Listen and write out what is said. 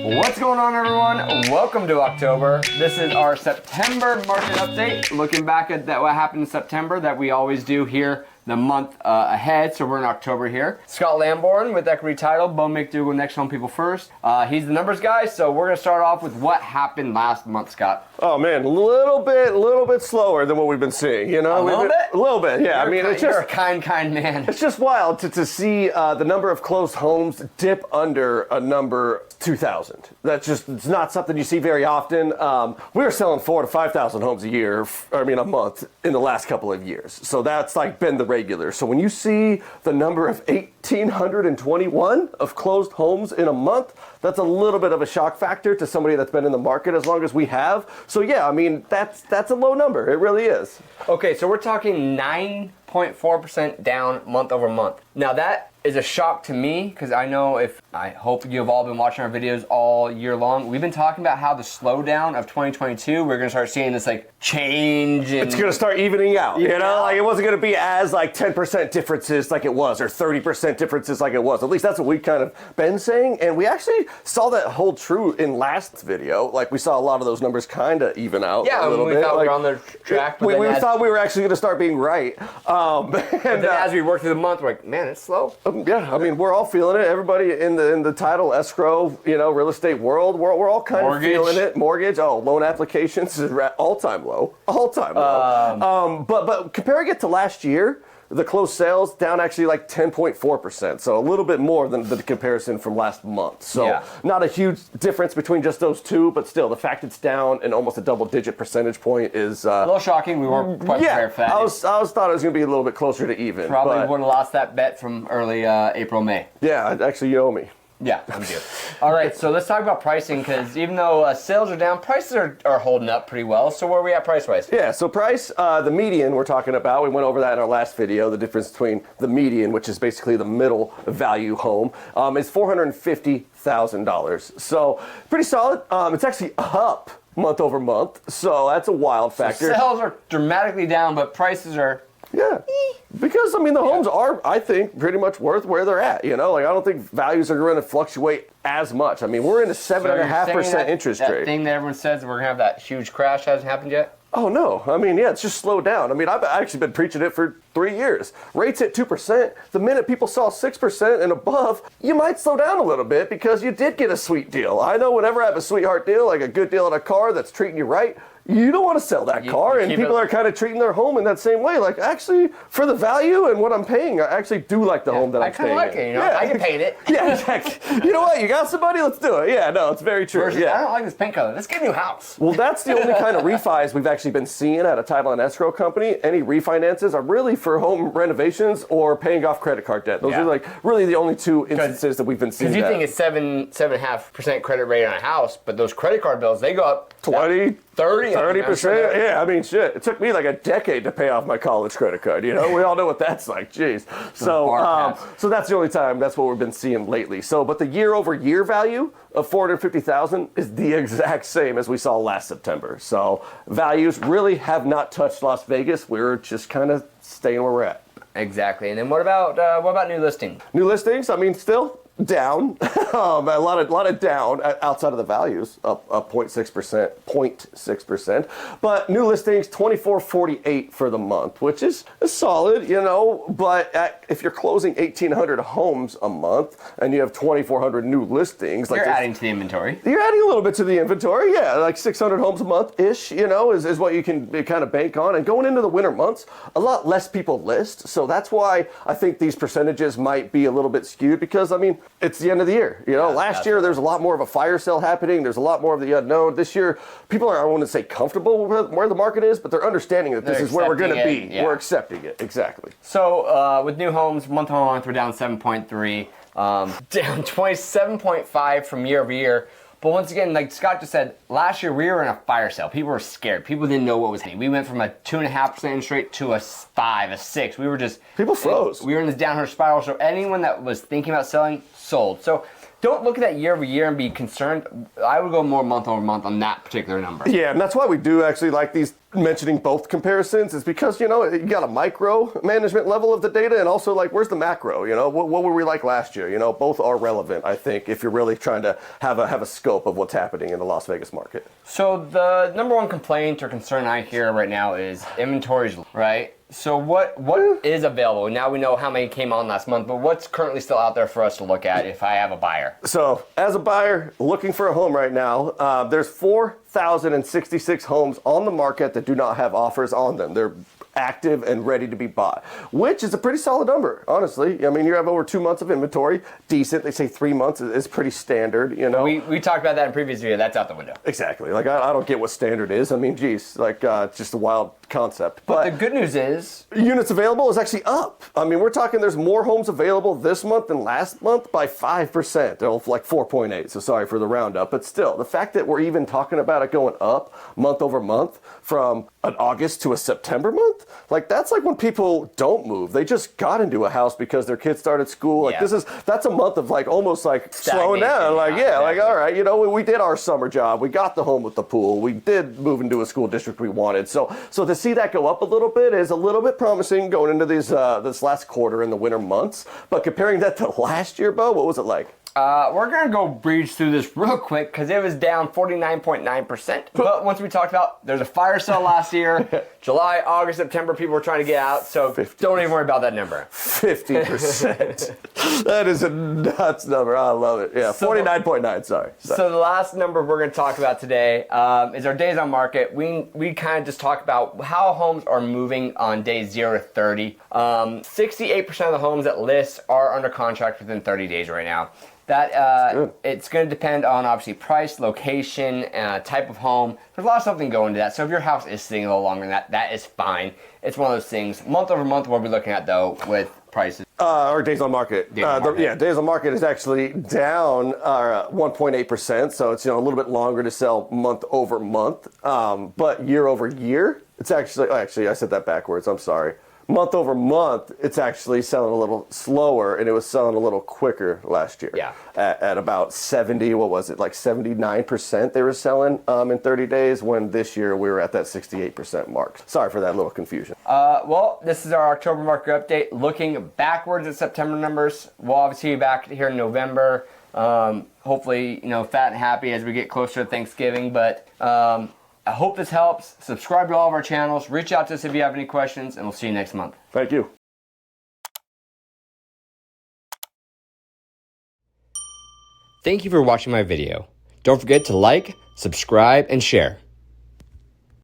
What's going on, everyone? Welcome to October. This is our September market update. Looking back at what happened in September that we always do here the month ahead. So we're in October here. Scott Lamborn with Equity Title, Beau McDougall, NextHome People First. He's the numbers guy. So we're gonna start off with what happened last month, Scott. Oh man, a little bit slower than what we've been seeing. You know, A little bit. Yeah, You're a kind man. It's just wild to see the number of closed homes dip under a number 2,000. That's just, it's not something you see very often. We were selling 4,000 to 5,000 homes a month in the last couple of years. So that's like been the regular. So when you see the number of 1,821 of closed homes in a month, that's a little bit of a shock factor to somebody that's been in the market as long as we have. So yeah, I mean, that's a low number. It really is. Okay, so we're talking 9.4% down month over month. Now that is a shock to me because I hope you have all been watching our videos all year long. We've been talking about how the slowdown of 2022, we're gonna start seeing this like change. It's gonna start evening out, you know? Like it wasn't gonna be as like 10% differences like it was, or 30% differences like it was. At least that's what we kind of been saying. And we actually saw that hold true in last video. Like we saw a lot of those numbers kind of even out a little bit. Yeah, we thought like, we were on the track. We thought we were actually gonna start being right. And then as we work through the month, we're like, man, it's slow. Yeah, I mean, we're all feeling it. Everybody in the title, escrow, real estate world, we're all kind of feeling it. Mortgage, loan applications is at all-time low. But comparing it to last year, the closed sales down actually like 10.4%. So a little bit more than the comparison from last month. So not a huge difference between just those two, but still the fact it's down in almost a double-digit percentage point is a little shocking. We weren't quite prepared for that. I thought it was going to be a little bit closer to even. Probably would have lost that bet from early April, May. Yeah, actually you owe me. Yeah, I'm due. All right, so let's talk about pricing because even though sales are down, prices are holding up pretty well. So where are we at price-wise? Yeah, so price, the median we're talking about, we went over that in our last video, the difference between the median, which is basically the middle value home, is $450,000. So pretty solid. It's actually up month over month, so that's a wild factor. So sales are dramatically down, but prices are... Yeah, because I mean the homes are, I think, pretty much worth where they're at. Like I don't think values are going to fluctuate as much. I mean we're in a 7.5% interest rate. That thing that everyone says we're going to have that huge crash hasn't happened yet. Oh no, I mean it's just slowed down. I mean I've actually been preaching it for 3 years. Rates at 2%. The minute people saw 6% and above, you might slow down a little bit because you did get a sweet deal. I know whenever I have a sweetheart deal, like a good deal on a car that's treating you right, you don't want to sell that car, and people are kind of treating their home in that same way. Like, actually, for the value and what I'm paying, I actually do like the home that I'm staying in. I kind of like it, I can paint it. Yeah, exactly. You know what? You got somebody? Let's do it. Yeah, no, it's very true. I don't like this paint color. Let's get a new house. Well, that's the only kind of refis we've actually been seeing at a title and escrow company. Any refinances are really for home renovations or paying off credit card debt. Those are like really the only two instances that we've been seeing. Because you think it's 7.5% credit rate on a house, but those credit card bills, they go up 20%. 30%. Yeah, I mean, shit. It took me like a decade to pay off my college credit card. We all know what that's like. Jeez. So that's the only time. That's what we've been seeing lately. So, but the year-over-year value of $450,000 is the exact same as we saw last September. So values really have not touched Las Vegas. We're just kind of staying where we're at. Exactly. And then what about new listings? New listings. I mean, still down. A lot of down outside of the values, up 0.6%. But new listings 2,448 for the month, which is solid, But if you're closing 1,800 homes a month and you have 2,400 new listings, you're adding to the inventory. You're adding a little bit to the inventory, yeah, like 600 homes a month ish, is what you can kind of bank on. And going into the winter months, a lot less people list, so that's why I think these percentages might be a little bit skewed because I mean. It's the end of the year. Last year there's a lot more of a fire sale happening. There's a lot more of the unknown. This year, people are, I wouldn't say comfortable with where the market is, but they're understanding that this is where we're going to be. Yeah. We're accepting it. Exactly. So with new homes, month over month, we're down 7.3, down 27.5 from year over year. But once again, like Scott just said, last year we were in a fire sale. People were scared. People didn't know what was happening. We went from a 2.5% interest rate to a 5, a 6. We were just... People froze. We were in this downward spiral. So anyone that was thinking about selling, sold. So don't look at that year over year and be concerned. I would go more month over month on that particular number. Yeah, and that's why we do actually like these mentioning both comparisons is because, you got a micro management level of the data and also like, where's the macro? What were we like last year? Both are relevant, I think, if you're really trying to have a scope of what's happening in the Las Vegas market. So the number one complaint or concern I hear right now is inventories, right? So what is available? Now we know how many came on last month, but what's currently still out there for us to look at if I have a buyer? So as a buyer looking for a home right now, there's 4,066 homes on the market that do not have offers on them. They're active and ready to be bought, which is a pretty solid number, honestly. I mean, you have over 2 months of inventory, decent. They say 3 months is pretty standard, We talked about that in previous video. That's out the window. Exactly. Like, I don't get what standard is. I mean, geez, like, it's just a wild concept. But the good news is units available is actually up. I mean, we're talking there's more homes available this month than last month by 5%. They're like 4.8, so sorry for the roundup. But still, the fact that we're even talking about it going up month over month from an August to a September month, like that's like when people don't move. They just got into a house because their kids started school. Like that's a month of like almost like slowing down. Like, like, all right, we did our summer job. We got the home with the pool. We did move into a school district we wanted. So to see that go up a little bit is a little bit promising going into these this last quarter in the winter months. But comparing that to last year, Beau, what was it like? We're going to go breeze through this real quick because it was down 49.9%. But once we talked about, there's a fire sale last year, July, August, September, people were trying to get out. So 50%. Don't even worry about that number. 50%. That is a nuts number. I love it. Yeah, 49.9, sorry. So the last number we're going to talk about today is our days on market. We kind of just talk about how homes are moving on days 0 to 30. 68% of the homes that list are under contract within 30 days right now. That it's going to depend on obviously price, location, type of home. There's a lot of something going into that. So if your house is sitting a little longer than that, that is fine. It's one of those things. Month over month, what we're looking at though with prices. Or days on market. Days on market is actually down 1.8%. So it's a little bit longer to sell month over month. But year over year, it's actually I said that backwards. I'm sorry. Month over month, it's actually selling a little slower, and it was selling a little quicker last year. Yeah. At about 79% they were selling in 30 days, when this year we were at that 68% mark. Sorry for that little confusion. Well, this is our October market update. Looking backwards at September numbers, we'll obviously be back here in November. Hopefully, fat and happy as we get closer to Thanksgiving, but I hope this helps. Subscribe to all of our channels. Reach out to us if you have any questions, and we'll see you next month. Thank you. Thank you for watching my video. Don't forget to like, subscribe, and share.